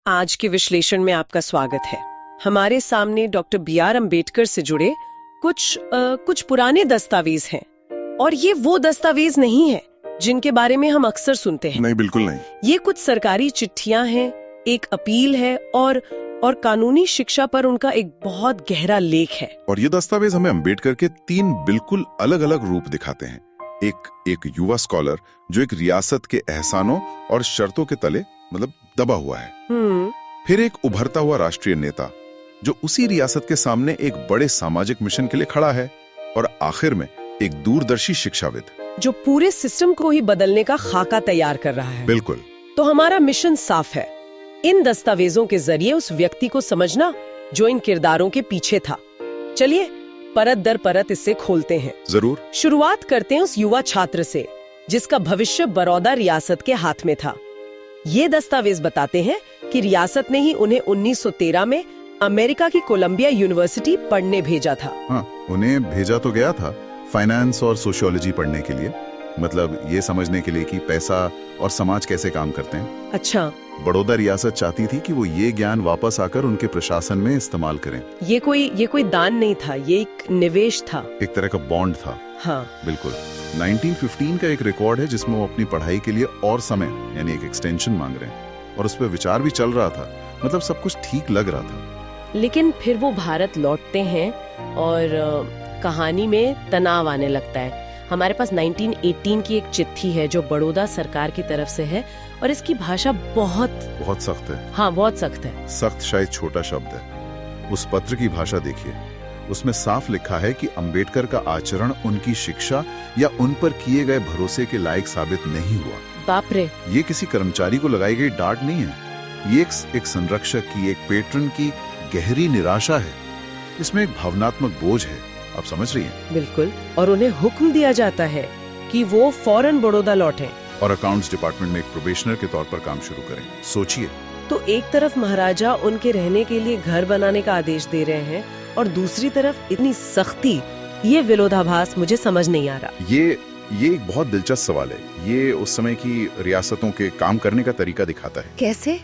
आज के विश्लेषण में आपका स्वागत है। हमारे सामने डॉक्टर बी.आर. अम्बेडकर से जुड़े कुछ पुराने दस्तावेज हैं और ये वो दस्तावेज नहीं है जिनके बारे में हम अक्सर सुनते हैं। नहीं, बिल्कुल नहीं। ये कुछ सरकारी चिट्ठियां हैं, एक अपील है और कानूनी शिक्षा पर उनका एक बहुत गहरा लेख है। और ये दस्तावेज हमें अम्बेडकर के 3 बिल्कुल अलग अलग रूप दिखाते हैं। एक युवा स्कॉलर जो एक रियासत के एहसानों और शर्तों के तले दबा हुआ है। फिर एक उभरता हुआ राष्ट्रीय नेता जो उसी रियासत के सामने एक बड़े सामाजिक मिशन के लिए खड़ा है। और आखिर में एक दूरदर्शी शिक्षाविद जो पूरे सिस्टम को ही बदलने का खाका तैयार कर रहा है। बिल्कुल। तो हमारा मिशन साफ है, इन दस्तावेजों के जरिए उस व्यक्ति को समझना जो इन किरदारों के पीछे था। चलिए परत दर परत इससे खोलते हैं। जरूर। शुरुआत करते हैं उस युवा छात्र से जिसका भविष्य बड़ौदा रियासत के हाथ में था। ये दस्तावेज बताते हैं कि रियासत ने ही उन्हें 1913 में अमेरिका की कोलंबिया यूनिवर्सिटी पढ़ने भेजा था। हाँ, उन्हें भेजा तो गया था फाइनेंस और सोशियोलॉजी पढ़ने के लिए, ये समझने के लिए कि पैसा और समाज कैसे काम करते हैं। अच्छा। बड़ौदा रियासत चाहती थी कि वो ये ज्ञान वापस आकर उनके प्रशासन में इस्तेमाल करें। ये कोई दान नहीं था, ये एक निवेश था, एक तरह का बॉन्ड था। हाँ बिल्कुल। 1915 का एक रिकॉर्ड है जिसमें वो अपनी पढ़ाई के लिए और समय यानी एक एक्सटेंशन मांग रहे हैं और उस पर विचार भी चल रहा था। सब कुछ ठीक लग रहा था। लेकिन फिर वो भारत लौटते हैं और कहानी में तनाव आने लगता है। हमारे पास 1918 की एक चिट्ठी है जो बड़ौदा सरकार की तरफ से है और इसकी भाषा बहुत सख्त है। हाँ, बहुत सख्त है। सख्त शायद छोटा शब्द है। उस पत्र की भाषा देखिए, उसमें साफ लिखा है कि अंबेडकर का आचरण उनकी शिक्षा या उन पर किए गए भरोसे के लायक साबित नहीं हुआ। बाप रे। ये किसी कर्मचारी को लगाई गई डांट नहीं है, ये एक संरक्षक की, एक पेट्रन की गहरी निराशा है। इसमें एक भावनात्मक बोझ है, आप समझ रही हैं? बिल्कुल। और उन्हें हुक्म दिया जाता है कि वो फौरन बड़ौदा लौटें और अकाउंट्स डिपार्टमेंट में एक प्रोबेशनर के तौर पर काम शुरू करें। सोचिए। तो एक तरफ महाराजा उनके रहने के लिए घर बनाने का आदेश दे रहे हैं और दूसरी तरफ इतनी सख्ती। ये विरोधाभास मुझे समझ नहीं आ रहा। ये एक बहुत दिलचस्प सवाल है। ये उस समय की रियासतों के काम करने का तरीका दिखाता है। कैसे?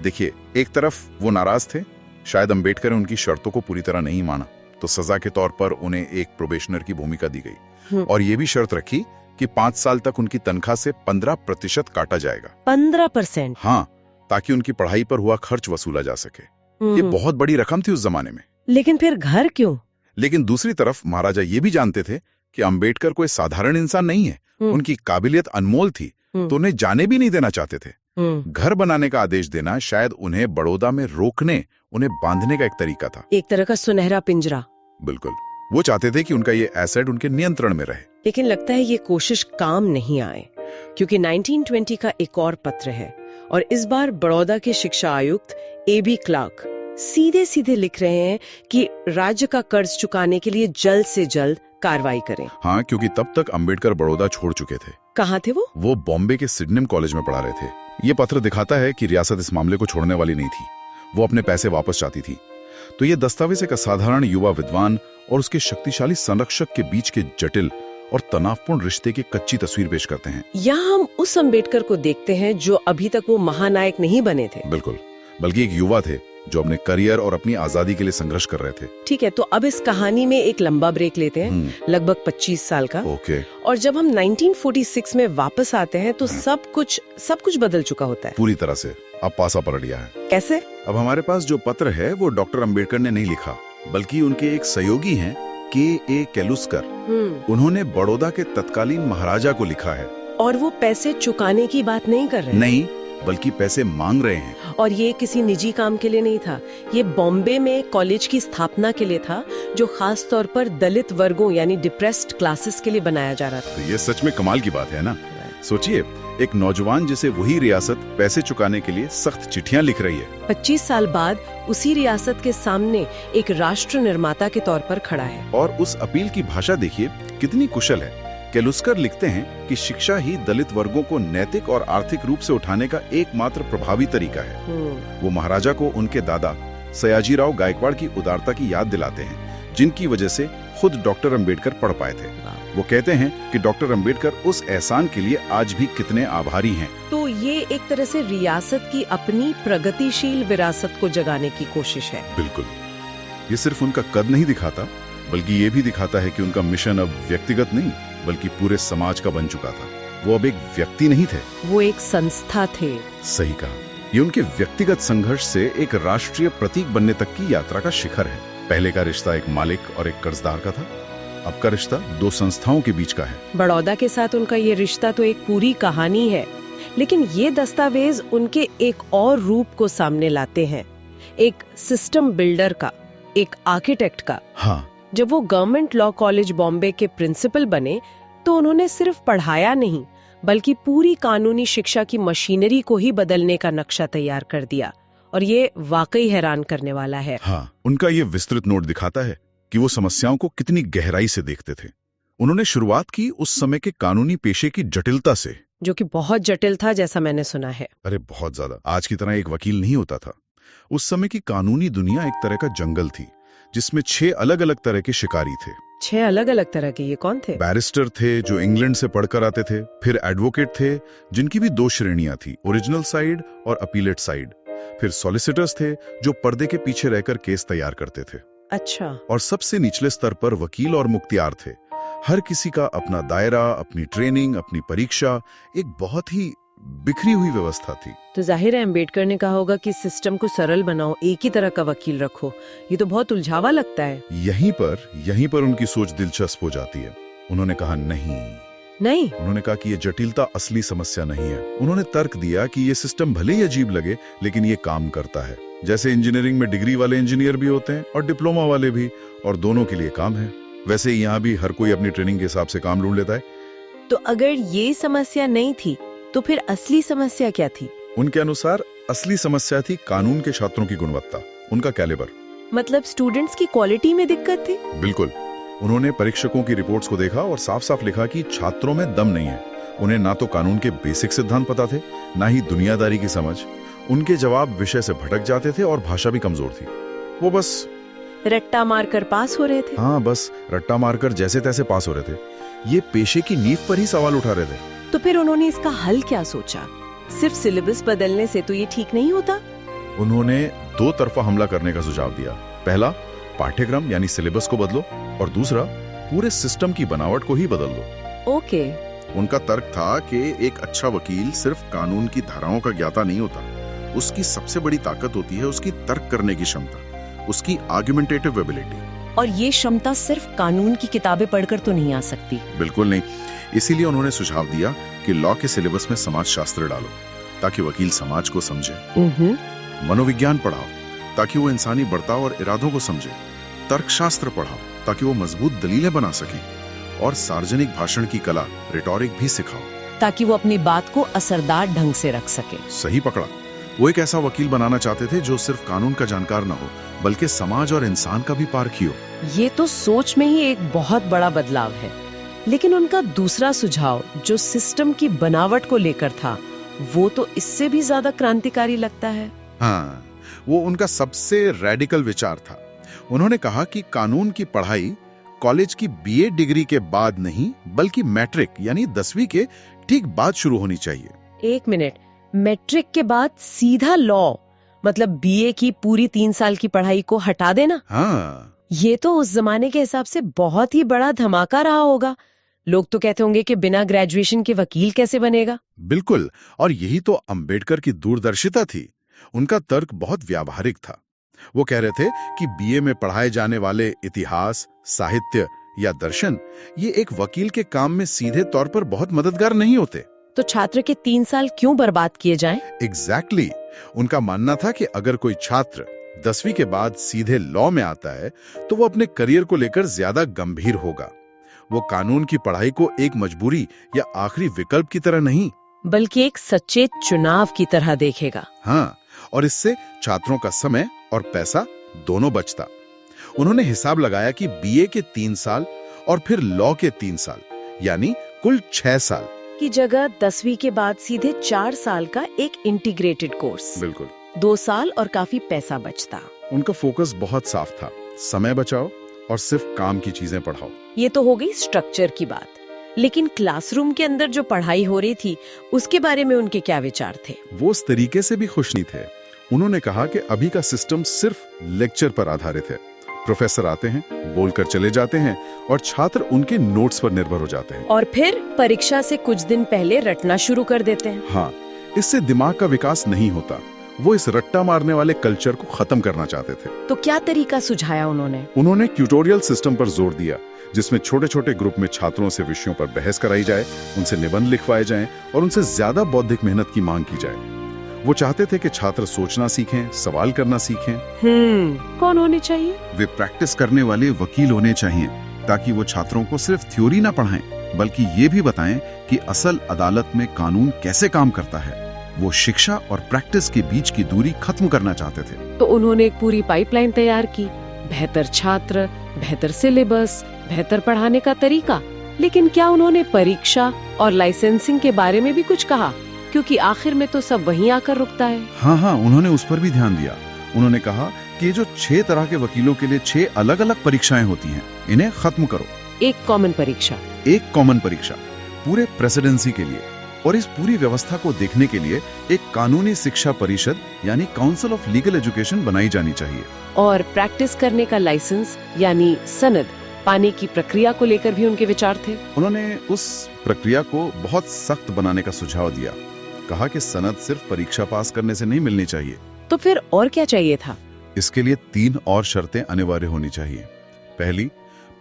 देखिए, एक तरफ वो नाराज थे, शायद अंबेडकर ने उनकी शर्तों को पूरी तरह नहीं माना, तो सजा के तौर पर उन्हें एक प्रोबेशनर की भूमिका दी गई और ये भी शर्त रखी कि 5 साल तक उनकी तनख्वाह से 15% काटा जाएगा। 15%? हाँ, ताकि उनकी पढ़ाई पर हुआ खर्च वसूला जा सके। ये बहुत बड़ी रकम थी उस जमाने में। लेकिन फिर घर क्यों? लेकिन दूसरी तरफ महाराजा ये भी जानते थे कि अंबेडकर कोई साधारण इंसान नहीं है। उनकी काबिलियत अनमोल थी, तो उन्हें जाने भी नहीं देना चाहते थे। घर बनाने का आदेश देना शायद उन्हें बड़ौदा में रोकने, उन्हें बांधने का एक तरीका था। एक तरह का सुनहरा पिंजरा। बिल्कुल। वो चाहते थे कि उनका ये एसेट उनके नियंत्रण में रहे। लेकिन लगता है ये कोशिश काम नहीं आए, क्योंकि 1920 का एक और पत्र है और इस बार बड़ौदा के शिक्षा आयुक्त A.B. क्लार्क सीधे सीधे लिख रहे हैं कि राज्य का कर्ज चुकाने के लिए जल्द से जल्द कार्रवाई करें। हाँ, क्योंकि तब तक अंबेडकर बड़ौदा छोड़ चुके थे। कहाँ थे वो? वो बॉम्बे के सिडनम कॉलेज में पढ़ा रहे थे। ये पत्र दिखाता है कि रियासत इस मामले को छोड़ने वाली नहीं थी, वो अपने पैसे वापस चाहती थी। तो ये दस्तावेज एक असाधारण युवा विद्वान और उसके शक्तिशाली संरक्षक के बीच के जटिल और तनावपूर्ण रिश्ते की कच्ची तस्वीर पेश करते हैं। यहाँ हम उस अंबेडकर को देखते हैं जो अभी तक वो महानायक नहीं बने थे। बिल्कुल, बल्कि एक युवा थे जो अपने करियर और अपनी आजादी के लिए संघर्ष कर रहे थे। ठीक है, तो अब इस कहानी में एक लंबा ब्रेक लेते हैं, लगभग 25 साल का। ओके। और जब हम 1946 में वापस आते हैं तो सब कुछ बदल चुका होता है पूरी तरह से। अब पासा पलट गया है। कैसे? अब हमारे पास जो पत्र है वो डॉक्टर अंबेडकर ने नहीं लिखा, बल्कि उनके एक सहयोगी हैं K.A. केलुस्कर। उन्होंने बड़ौदा के तत्कालीन महाराजा को लिखा है। और वो पैसे चुकाने की बात नहीं कर रहे। नहीं, बल्कि पैसे मांग रहे हैं। और ये किसी निजी काम के लिए नहीं था, ये बॉम्बे में कॉलेज की स्थापना के लिए था जो खास तौर पर दलित वर्गों यानी डिप्रेस्ड क्लासेस के लिए बनाया जा रहा था। तो ये सच में कमाल की बात है ना। सोचिए, एक नौजवान जिसे वही रियासत पैसे चुकाने के लिए सख्त चिट्ठियां लिख रही है। 25 साल बाद उसी रियासत के सामने एक राष्ट्र निर्माता के तौर पर खड़ा है। और उस अपील की भाषा देखिए कितनी कुशल है। केलुस्कर लिखते हैं कि शिक्षा ही दलित वर्गों को नैतिक और आर्थिक रूप से उठाने का एकमात्र प्रभावी तरीका है। वो महाराजा को उनके दादा सयाजीराव गायकवाड़ की उदारता की याद दिलाते हैं, जिनकी वजह से खुद डॉक्टर अंबेडकर पढ़ पाए थे। वो कहते हैं कि डॉक्टर अंबेडकर उस एहसान के लिए आज भी कितने आभारी हैं। तो ये एक तरह से रियासत की अपनी प्रगतिशील विरासत को जगाने की कोशिश है। बिल्कुल। ये सिर्फ उनका कद नहीं दिखाता, बल्कि ये भी दिखाता है कि उनका मिशन अब व्यक्तिगत नहीं बल्कि पूरे समाज का बन चुका था। वो अब एक व्यक्ति नहीं थे, वो एक संस्था थे। सही कहा। ये उनके व्यक्तिगत संघर्ष से एक राष्ट्रीय प्रतीक बनने तक की यात्रा का शिखर है। पहले का रिश्ता एक मालिक और एक कर्जदार का था, अब का रिश्ता दो संस्थाओं के बीच का है। बड़ौदा के साथ उनका ये रिश्ता तो एक पूरी कहानी है, लेकिन ये दस्तावेज उनके एक और रूप को सामने लाते हैं, एक सिस्टम बिल्डर का, एक आर्किटेक्ट का। हाँ। जब वो गवर्नमेंट लॉ कॉलेज बॉम्बे के प्रिंसिपल बने तो उन्होंने सिर्फ पढ़ाया नहीं बल्कि पूरी कानूनी शिक्षा की मशीनरी को ही बदलने का नक्शा तैयार कर दिया, और ये वाकई हैरान करने वाला है। हाँ, उनका ये विस्तृत नोट दिखाता है कि वो समस्याओं को कितनी गहराई से देखते थे। उन्होंने शुरुआत की उस समय के कानूनी पेशे की जटिलता से, जो कि बहुत जटिल था जैसा मैंने सुना है। अरे बहुत ज्यादा। आज की तरह एक वकील नहीं होता था। उस समय की कानूनी दुनिया एक तरह का जंगल थी जिसमें 6 अलग अलग तरह के शिकारी थे। 6 अलग अलग तरह के? ये कौन थे? बैरिस्टर थे जो इंग्लैंड से पढ़कर आते थे, फिर एडवोकेट थे जिनकी भी 2 श्रेणियां थी, ओरिजिनल साइड और अपीलेट साइड, फिर सॉलिसिटर्स थे जो पर्दे के पीछे रहकर केस तैयार करते थे। अच्छा। और सबसे निचले स्तर पर वकील और मुख्तियार थे। हर किसी का अपना दायरा, अपनी ट्रेनिंग, अपनी परीक्षा, एक बहुत ही बिखरी हुई व्यवस्था थी। तो जाहिर है अम्बेडकर ने कहा होगा कि सिस्टम को सरल बनाओ, एक ही तरह का वकील रखो। ये तो बहुत उलझावा लगता है। यहीं पर उनकी सोच दिलचस्प हो जाती है। उन्होंने कहा नहीं। उन्होंने कहा कि ये जटिलता असली समस्या नहीं है। उन्होंने तर्क दिया कि ये सिस्टम भले ही अजीब लगे लेकिन ये काम करता है। जैसे इंजीनियरिंग में डिग्री वाले इंजीनियर भी होते हैं और डिप्लोमा वाले भी, और दोनों के लिए काम है। वैसे यहाँ भी हर कोई अपनी ट्रेनिंग के हिसाब से काम ढूंढ लेता है। तो अगर ये समस्या नहीं थी तो फिर असली समस्या क्या थी? उनके अनुसार असली समस्या थी कानून के छात्रों की गुणवत्ता, उनका कैलिबर। मतलब स्टूडेंट्स की क्वालिटी में दिक्कत थी? बिल्कुल। उन्होंने परीक्षकों की रिपोर्ट्स को देखा और साफ साफ लिखा कि छात्रों में दम नहीं है। उन्हें ना तो कानून के बेसिक सिद्धांत पता थे, ना ही दुनियादारी की समझ। उनके जवाब विषय से भटक जाते थे और भाषा भी कमजोर थी। वो बस रट्टा मारकर पास हो रहे थे। हाँ, बस रट्टा मारकर जैसे तैसे पास हो रहे थे। ये पेशे की नींव पर ही सवाल उठा रहे थे। तो फिर उन्होंने इसका हल क्या सोचा? सिर्फ सिलेबस बदलने से तो ये ठीक नहीं होता। उन्होंने 2 तरफा हमला करने का सुझाव दिया। पहला, पाठ्यक्रम यानी सिलेबस को बदलो, और दूसरा, पूरे सिस्टम की बनावट को ही बदल दो। ओके। उनका तर्क था कि एक अच्छा वकील सिर्फ कानून की धाराओं का ज्ञाता नहीं होता, उसकी सबसे बड़ी ताकत होती है उसकी तर्क करने की क्षमता, उसकी आर्गुमेंटेटिव एबिलिटी। और ये क्षमता सिर्फ कानून की किताबें पढ़कर तो नहीं आ सकती। बिल्कुल नहीं। इसीलिए उन्होंने सुझाव दिया कि लॉ के सिलेबस में समाज शास्त्र डालो ताकि वकील समाज को समझे। मनोविज्ञान पढ़ाओ ताकि वो इंसानी बर्ताव और इरादों को समझे। तर्कशास्त्र पढ़ाओ ताकि वो मजबूत दलीलें बना सके। और सार्वजनिक भाषण की कला, रिटोरिक भी सिखाओ ताकि वो अपनी बात को असरदार ढंग से रख सके। सही पकड़ा। वो एक ऐसा वकील बनाना चाहते थे जो सिर्फ कानून का जानकार न हो बल्कि समाज और इंसान का भी पारखी हो। ये तो सोच में ही एक बहुत बड़ा बदलाव है। लेकिन उनका दूसरा सुझाव जो सिस्टम की बनावट को लेकर था, वो तो इससे भी ज्यादा क्रांतिकारी लगता है। हाँ, वो उनका सबसे रेडिकल विचार था। उन्होंने कहा कि कानून की पढ़ाई कॉलेज की बीए डिग्री के बाद नहीं बल्कि मैट्रिक यानी 10वीं के ठीक बाद शुरू होनी चाहिए। 1 मिनट, मैट्रिक के बाद सीधा लॉ, मतलब बीए की पूरी 3 साल की पढ़ाई को हटा देना? हाँ। ये तो उस जमाने के हिसाब से बहुत ही बड़ा धमाका रहा होगा। लोग तो कहते होंगे कि बिना ग्रेजुएशन के वकील कैसे बनेगा। बिल्कुल, और यही तो अंबेडकर की दूरदर्शिता थी। उनका तर्क बहुत व्यावहारिक था। वो कह रहे थे कि बीए में पढ़ाए जाने वाले इतिहास, साहित्य या दर्शन ये एक वकील के काम में सीधे तौर पर बहुत मददगार नहीं होते। तो छात्र के 3 साल क्यों बर्बाद किए जाएं? एग्जैक्टली। उनका मानना था कि अगर कोई छात्र 10वीं के बाद सीधे लॉ में आता है तो वो अपने करियर को लेकर ज्यादा गंभीर होगा। वो कानून की पढ़ाई को एक मजबूरी या आखिरी विकल्प की तरह नहीं बल्कि एक सचेत चुनाव की तरह देखेगा। हाँ, और इससे छात्रों का समय और पैसा दोनों बचता। उन्होंने हिसाब लगाया कि बीए के 3 साल और फिर लॉ के 3 साल यानी कुल 6 साल की जगह 10वीं के बाद सीधे 4 साल का एक इंटीग्रेटेड कोर्स। बिल्कुल 2 साल और काफी पैसा बचता। उनका फोकस बहुत साफ था, समय बचाओ और सिर्फ काम की चीजें पढ़ाओ। ये तो हो गई स्ट्रक्चर की बात। लेकिन क्लासरूम के अंदर जो पढ़ाई हो रही थी उसके बारे में उनके क्या विचार थे? वो उस तरीके से भी खुश नहीं थे। उन्होंने कहा कि अभी का सिस्टम सिर्फ लेक्चर पर आधारित है। प्रोफेसर आते हैं, बोलकर चले जाते हैं और छात्र उनके नोट्स पर निर्भर हो जाते हैं। और फिर परीक्षा से कुछ दिन पहले रटना शुरू कर देते हैं। हाँ, इससे दिमाग का विकास नहीं होता। वो इस रट्टा मारने वाले कल्चर को खत्म करना चाहते थे। तो क्या तरीका सुझाया उन्होंने? उन्होंने ट्यूटोरियल सिस्टम पर जोर दिया, जिसमें छोटे छोटे ग्रुप में छात्रों से विषयों पर बहस कराई जाए, उनसे निबंध लिखवाए जाएं और उनसे ज्यादा बौद्धिक मेहनत की मांग की जाए। वो चाहते थे कि छात्र सोचना सीखें, सवाल करना सीखें। कौन होने चाहिए? वे प्रैक्टिस करने वाले वकील होने चाहिए, ताकि वो छात्रों को सिर्फ थ्योरी ना पढ़ाएं, बल्कि ये भी बताएं कि असल अदालत में कानून कैसे काम करता है। वो शिक्षा और प्रैक्टिस के बीच की दूरी खत्म करना चाहते थे। तो उन्होंने एक पूरी पाइपलाइन तैयार की, बेहतर छात्र, बेहतर सिलेबस, बेहतर पढ़ाने का तरीका। लेकिन क्या उन्होंने परीक्षा और लाइसेंसिंग के बारे में भी कुछ कहा? क्योंकि आखिर में तो सब वहीं आकर रुकता है। हाँ, उन्होंने उस पर भी ध्यान दिया। उन्होंने कहा कि ये जो 6 तरह के वकीलों के लिए 6 अलग अलग परीक्षाएं होती हैं, इन्हें खत्म करो। एक कॉमन परीक्षा, एक कॉमन परीक्षा पूरे प्रेसिडेंसी के लिए। और इस पूरी व्यवस्था को देखने के लिए एक कानूनी शिक्षा परिषद यानी काउंसिल ऑफ लीगल एजुकेशन बनाई जानी चाहिए। और प्रैक्टिस करने का लाइसेंस यानी सनद पाने की प्रक्रिया को लेकर भी उनके विचार थे। उन्होंने उस प्रक्रिया को बहुत सख्त बनाने का सुझाव दिया। कहा कि सनद सिर्फ परीक्षा पास करने से नहीं मिलनी चाहिए। तो फिर और क्या चाहिए था? इसके लिए 3 और शर्तें अनिवार्य होनी चाहिए। पहली,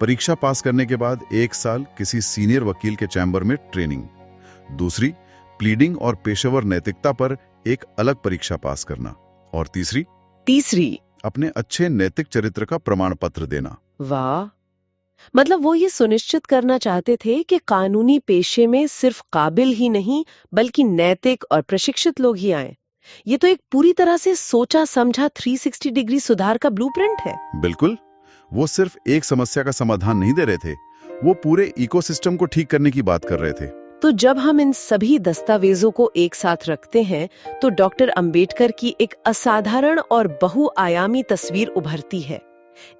परीक्षा पास करने के बाद 1 साल किसी सीनियर वकील के चैम्बर में ट्रेनिंग। दूसरी, प्लीडिंग और पेशेवर नैतिकता पर एक अलग परीक्षा पास करना। और तीसरी, अपने अच्छे नैतिक चरित्र का प्रमाण पत्र देना। वाह, मतलब वो ये सुनिश्चित करना चाहते थे कि कानूनी पेशे में सिर्फ काबिल ही नहीं बल्कि नैतिक और प्रशिक्षित लोग ही आए। ये तो एक पूरी तरह से सोचा समझा 360 डिग्री सुधार का ब्लूप्रिंट है। बिल्कुल, वो सिर्फ एक समस्या का समाधान नहीं दे रहे थे, वो पूरे इकोसिस्टम को ठीक करने की बात कर रहे थे। तो जब हम इन सभी दस्तावेजों को एक साथ रखते हैं तो डॉक्टर अंबेडकर की एक असाधारण और बहुआयामी तस्वीर उभरती है।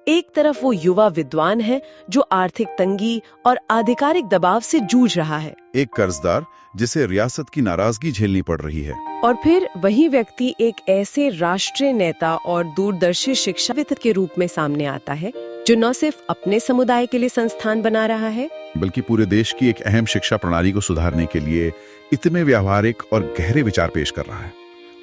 एक तरफ वो युवा विद्वान है जो आर्थिक तंगी और आधिकारिक दबाव से जूझ रहा है, एक कर्जदार जिसे रियासत की नाराजगी झेलनी पड़ रही है, और फिर वही व्यक्ति एक ऐसे राष्ट्रीय नेता और दूरदर्शी शिक्षाविद के रूप में सामने आता है जो न सिर्फ अपने समुदाय के लिए संस्थान बना रहा है बल्कि पूरे देश की एक अहम शिक्षा प्रणाली को सुधारने के लिए इतने व्यावहारिक और गहरे विचार पेश कर रहा है।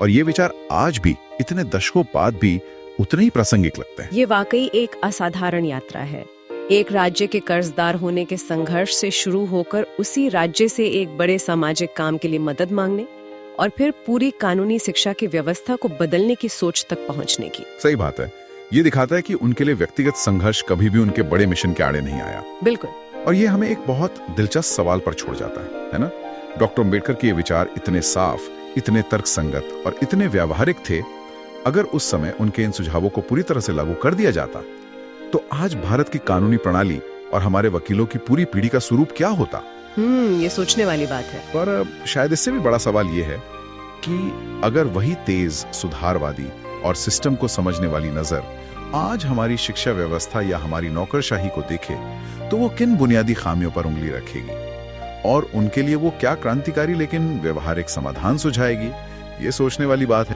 और ये विचार आज भी, इतने दशकों बाद भी उतने ही प्रासंगिक लगते हैं। ये वाकई एक असाधारण यात्रा है। एक राज्य के कर्जदार होने के संघर्ष से शुरू होकर उसी राज्य से एक बड़े सामाजिक काम के लिए मदद मांगने और फिर पूरी कानूनी शिक्षा की व्यवस्था को बदलने की सोच तक पहुंचने की। सही बात है। ये दिखाता है कि उनके लिए व्यक्तिगत संघर्ष कभी भी उनके बड़े मिशन के आड़े नहीं आया। बिल्कुल। और ये हमें एक बहुत दिलचस्प सवाल पर छोड़ जाता है ना? डॉक्टर अम्बेडकर के ये विचार इतने साफ, इतने तर्कसंगत और इतने व्यावहारिक थे। अगर उस समय उनके इन सुझावों को पूरी तरह से लागू कर दिया जाता तो आज भारत की कानूनी प्रणाली और हमारे वकीलों की पूरी पीढ़ी का स्वरूप क्या होता? ये सोचने वाली बात है। पर शायद इससे भी बड़ा सवाल ये है कि अगर वही तेज, सुधारवादी और सिस्टम को समझने वाली नजर आज हमारी शिक्षा व्यवस्था या हमारी नौकरशाही को देखे तो वो किन बुनियादी खामियों पर उंगली रखेगी और उनके लिए वो क्या क्रांतिकारी लेकिन व्यवहारिक समाधान सुझाएगी? ये सोचने वाली बात है।